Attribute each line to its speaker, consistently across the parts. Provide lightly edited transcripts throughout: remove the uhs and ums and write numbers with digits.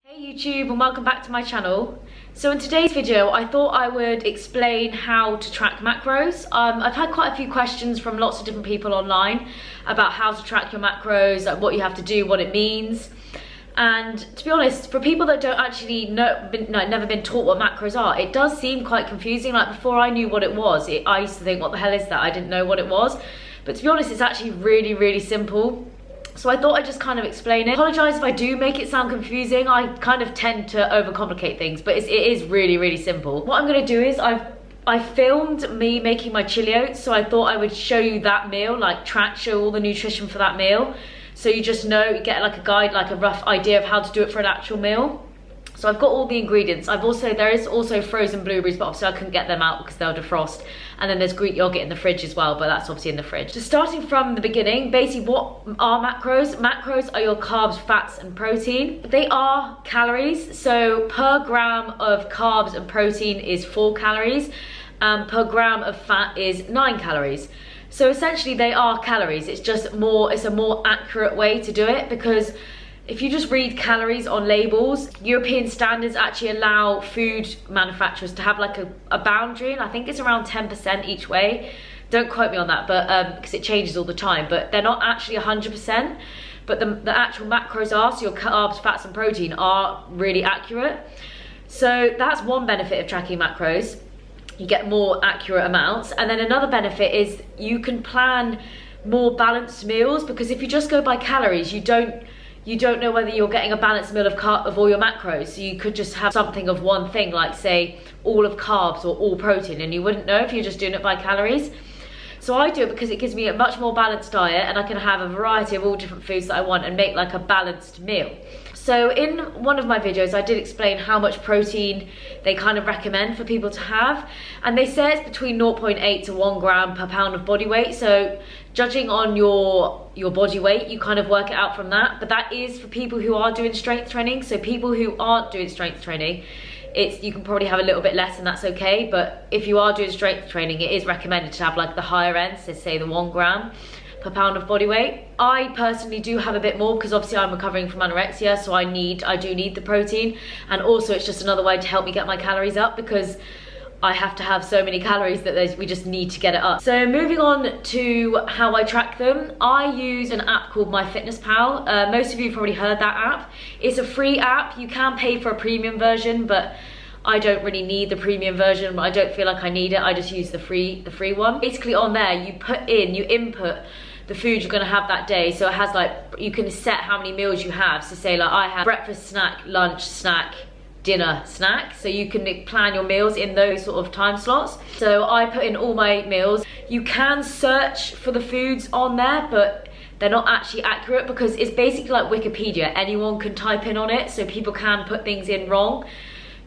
Speaker 1: Hey YouTube, and welcome back to my channel. So in today's video I thought I would explain how to track macros. I've had quite a few questions from lots of different people online about how to track your macros, like what you have to do, what it means. And to be honest, for people that don't actually know, never been taught what macros are, it does seem quite confusing. Like before I knew what it was, I used to think, what the hell is that? I didn't know what it was. But to be honest, it's actually really, really simple. So I thought I'd just kind of explain it. I apologise if I do make it sound confusing. I kind of tend to overcomplicate things, but it is really, really simple. What I'm gonna do is I filmed me making my chili oats, so I thought I would show you that meal, like show all the nutrition for that meal. So you just know, you get like a guide, like a rough idea of how to do it for an actual meal. So I've got all the ingredients. There is also frozen blueberries, but obviously I couldn't get them out because they'll defrost. And then there's Greek yogurt in the fridge as well, but that's obviously in the fridge. So starting from the beginning, basically what are macros? Macros are your carbs, fats, and protein. They are calories, so per gram of carbs and protein is 4 calories, and per gram of fat is 9 calories. So essentially they are calories. It's just it's a more accurate way to do it, because if you just read calories on labels, European standards actually allow food manufacturers to have like a boundary, and I think it's around 10% each way. Don't quote me on that, but because it changes all the time, but they're not actually 100%, but the actual macros are, so your carbs, fats, and protein are really accurate. So that's one benefit of tracking macros. You get more accurate amounts. And then another benefit is you can plan more balanced meals, because if you just go by calories, you don't know whether you're getting a balanced meal of all your macros. So you could just have something of one thing, like say all of carbs or all protein, and you wouldn't know if you're just doing it by calories. So I do it because it gives me a much more balanced diet, and I can have a variety of all different foods that I want and make like a balanced meal. So in one of my videos I did explain how much protein they kind of recommend for people to have, and they say it's between 0.8 to 1 gram per pound of body weight. So judging on your body weight, you kind of work it out from that. But that is for people who are doing strength training. So people who aren't doing strength training, you can probably have a little bit less, and that's okay. But if you are doing strength training, it is recommended to have like the higher end, so say the 1 gram per pound of body weight. I personally do have a bit more because obviously I'm recovering from anorexia, so I do need the protein, and also it's just another way to help me get my calories up, because I have to have so many calories that we just need to get it up. So moving on to how I track them, I use an app called MyFitnessPal. Most of you have probably heard that app. It's a free app. You can pay for a premium version, but I don't really need the premium version. I don't feel like I need it. I just use the free one. Basically on there, you input the food you're gonna have that day. So it has like, you can set how many meals you have. So say like I have breakfast, snack, lunch, snack, dinner, snack. So you can plan your meals in those sort of time slots. So I put in all my meals. You can search for the foods on there, but they're not actually accurate, because it's basically like Wikipedia. Anyone can type in on it, so people can put things in wrong.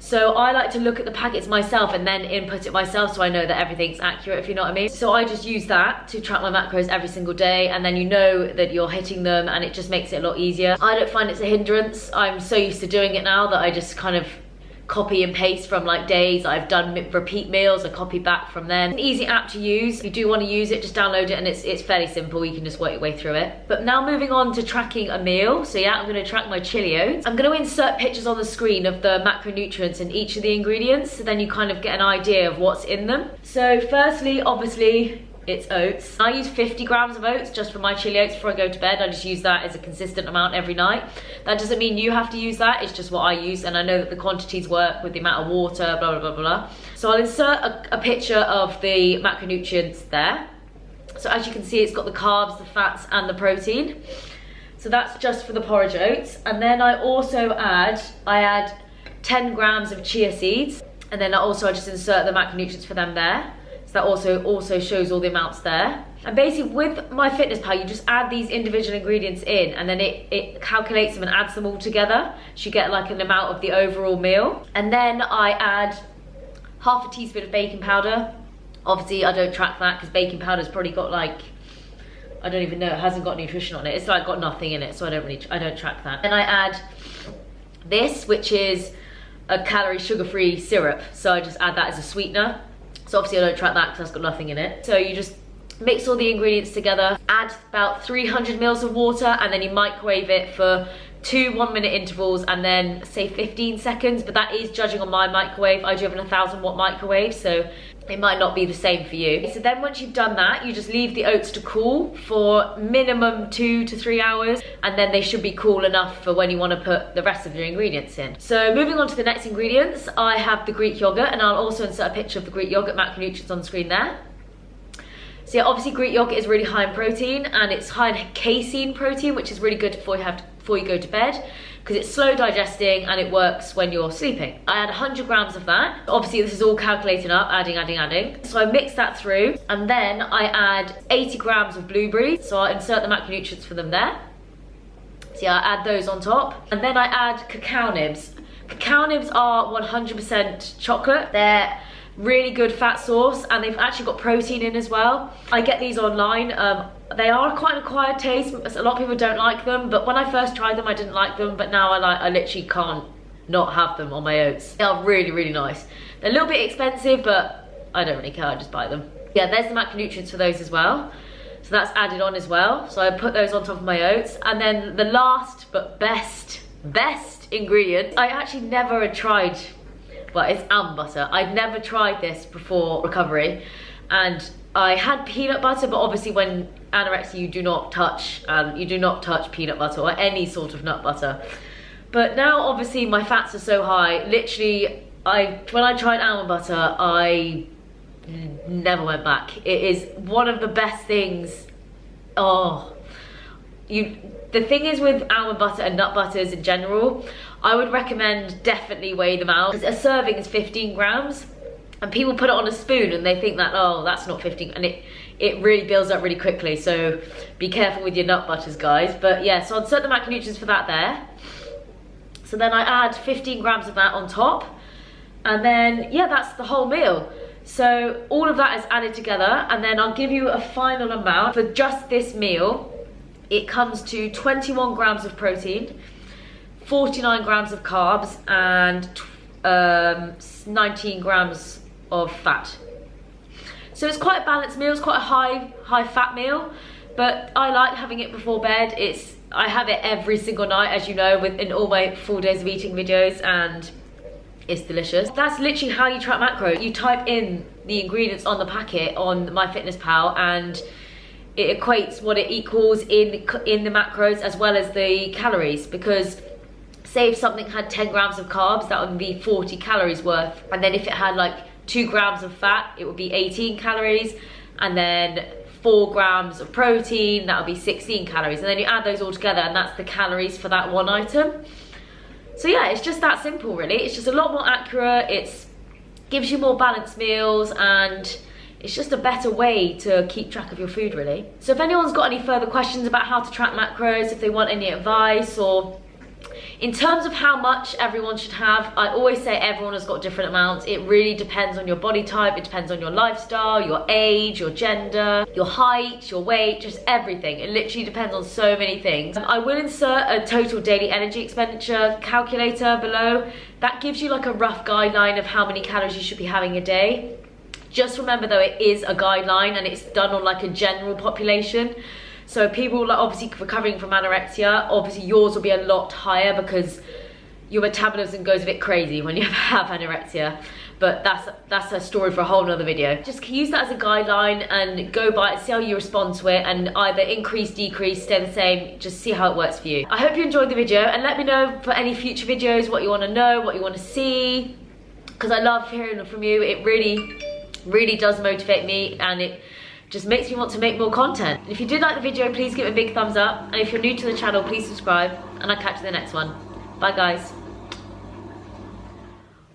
Speaker 1: So I like to look at the packets myself and then input it myself, so I know that everything's accurate, if you know what I mean. So I just use that to track my macros every single day, and then you know that you're hitting them, and it just makes it a lot easier. I don't find it's a hindrance. I'm so used to doing it now that I just kind of copy and paste from like days I've done repeat meals. I copy back from then. An easy app to use. If you do want to use it, just download it, and it's fairly simple. You can just work your way through it. But now moving on to tracking a meal. So yeah, I'm going to track my chili oats. I'm going to insert pictures on the screen of the macronutrients in each of the ingredients, so then you kind of get an idea of what's in them. So firstly, obviously, it's oats. I use 50 grams of oats just for my chili oats before I go to bed. I just use that as a consistent amount every night. That doesn't mean you have to use that, it's just what I use, and I know that the quantities work with the amount of water, blah, blah, blah, blah. So I'll insert a picture of the macronutrients there. So as you can see, it's got the carbs, the fats, and the protein. So that's just for the porridge oats. And then I also add 10 grams of chia seeds, and then I just insert the macronutrients for them there. So that also shows all the amounts there. And basically with MyFitnessPal, you just add these individual ingredients in, and then it calculates them and adds them all together. So you get like an amount of the overall meal. And then I add half a teaspoon of baking powder. Obviously I don't track that because baking powder's probably got like, I don't even know, it hasn't got nutrition on it. It's like got nothing in it, so I don't track that. And I add this, which is a calorie sugar-free syrup. So I just add that as a sweetener. So obviously I don't track that because that's got nothing in it. So you just mix all the ingredients together, add about 300 mils of water, and then you microwave it for 2 1-minute intervals and then say 15 seconds, but that is judging on my microwave. I do have an 1000-watt microwave, so it might not be the same for you. So then once you've done that, you just leave the oats to cool for minimum 2 to 3 hours, and then they should be cool enough for when you want to put the rest of your ingredients in. So moving on to the next ingredients, I have the Greek yogurt, and I'll also insert a picture of the Greek yogurt macronutrients on the screen there. So yeah, obviously Greek yogurt is really high in protein, and it's high in casein protein, which is really good before you go to bed, because it's slow digesting and it works when you're sleeping. I add 100 grams of that. Obviously this is all calculated up, adding. So I mix that through, and then I add 80 grams of blueberries. So I insert the macronutrients for them there. So yeah, I add those on top. And then I add cacao nibs. Cacao nibs are 100% chocolate. They're really good fat source, and they've actually got protein in as well. I get these online. They are quite an acquired taste. A lot of people don't like them, but when I first tried them I didn't like them, but now I literally can't not have them on my oats. They are really, really nice. They're a little bit expensive, but I don't really care, I just buy them. Yeah, there's the macronutrients for those as well. So that's added on as well. So I put those on top of my oats. And then the last but best ingredient, I actually never had tried, well, it's almond butter. I'd never tried this before recovery, and I had peanut butter, but obviously when anorexia you do not touch peanut butter or any sort of nut butter. But now obviously my fats are so high, literally when I tried almond butter, I never went back. It is one of the best things. The thing is with almond butter and nut butters in general, I would recommend definitely weigh them out, because a serving is 15 grams, and people put it on a spoon and they think that, oh, that's not 15, and it really builds up really quickly, so be careful with your nut butters, guys. But yeah, so I'll insert the macronutrients for that there. So then I add 15 grams of that on top, and then yeah, that's the whole meal. So all of that is added together, and then I'll give you a final amount. For just this meal, it comes to 21 grams of protein, 49 grams of carbs, and 19 grams of fat. So it's quite a balanced meal. It's quite a high fat meal, but I like having it before bed. I have it every single night, as you know, in all my 4 days of eating videos, and it's delicious. That's literally how you track macros. You type in the ingredients on the packet on MyFitnessPal, and it equates what it equals in the macros as well as the calories, because say if something had 10 grams of carbs, that would be 40 calories worth, and then if it had like 2 grams of fat, it would be 18 calories, and then 4 grams of protein, that would be 16 calories, and then you add those all together, and that's the calories for that one item. So yeah, it's just that simple really. It's just a lot more accurate, it gives you more balanced meals, and it's just a better way to keep track of your food really. So if anyone's got any further questions about how to track macros, if they want any advice, or in terms of how much everyone should have, I always say everyone has got different amounts. It really depends on your body type, it depends on your lifestyle, your age, your gender, your height, your weight, just everything. It literally depends on so many things. I will insert a total daily energy expenditure calculator below. That gives you like a rough guideline of how many calories you should be having a day. Just remember though, it is a guideline and it's done on like a general population. So people like obviously recovering from anorexia, obviously yours will be a lot higher because your metabolism goes a bit crazy when you have anorexia. But that's a story for a whole nother video. Just use that as a guideline and go by it, see how you respond to it, and either increase, decrease, stay the same, just see how it works for you. I hope you enjoyed the video, and let me know for any future videos what you want to know, what you want to see, because I love hearing from you. It really does motivate me, and it just makes me want to make more content. If you did like the video, please give it a big thumbs up, and if you're new to the channel, please subscribe, and I'll catch you in the next one. Bye guys.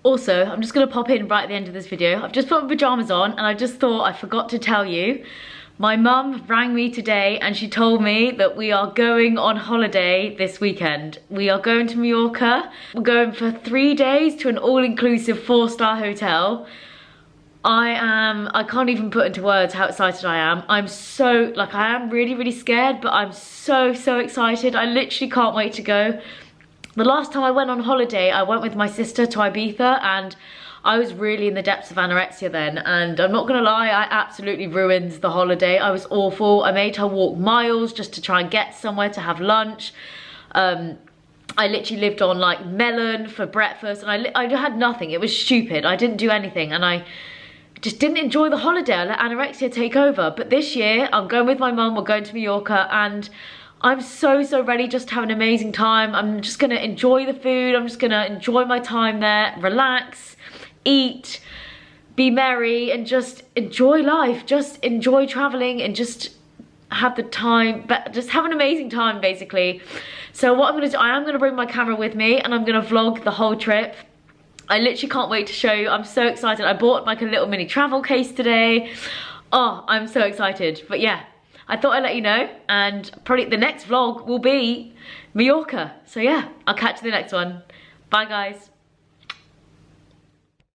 Speaker 1: Also, I'm just gonna pop in right at the end of this video. I've just put my pajamas on, and I just thought I forgot to tell you, my mum rang me today and she told me that we are going on holiday this weekend. We are going to Mallorca. We're going for 3 days to an all-inclusive 4-star hotel. I can't even put into words how excited I am. I'm so, like, I am really scared, but I'm so excited. I literally can't wait to go. The last time I went on holiday, I went with my sister to Ibiza, and I was really in the depths of anorexia then, and I'm not gonna lie, I absolutely ruined the holiday. I was awful. I made her walk miles just to try and get somewhere to have lunch. I literally lived on like melon for breakfast, and I had nothing. It was stupid. I didn't do anything, and I just didn't enjoy the holiday. I let anorexia take over. But this year, I'm going with my mum. We're going to Mallorca, and I'm so ready just to have an amazing time. I'm just gonna enjoy the food. I'm just gonna enjoy my time there, relax, eat, be merry, and just enjoy life. Just enjoy traveling and just have the time, but just have an amazing time basically. So what I'm gonna do, I am gonna bring my camera with me, and I'm gonna vlog the whole trip. I literally can't wait to show you. I'm so excited. I bought like a little mini travel case today. Oh, I'm so excited. But yeah, I thought I'd let you know, and probably the next vlog will be Mallorca. So yeah, I'll catch you in the next one. Bye guys.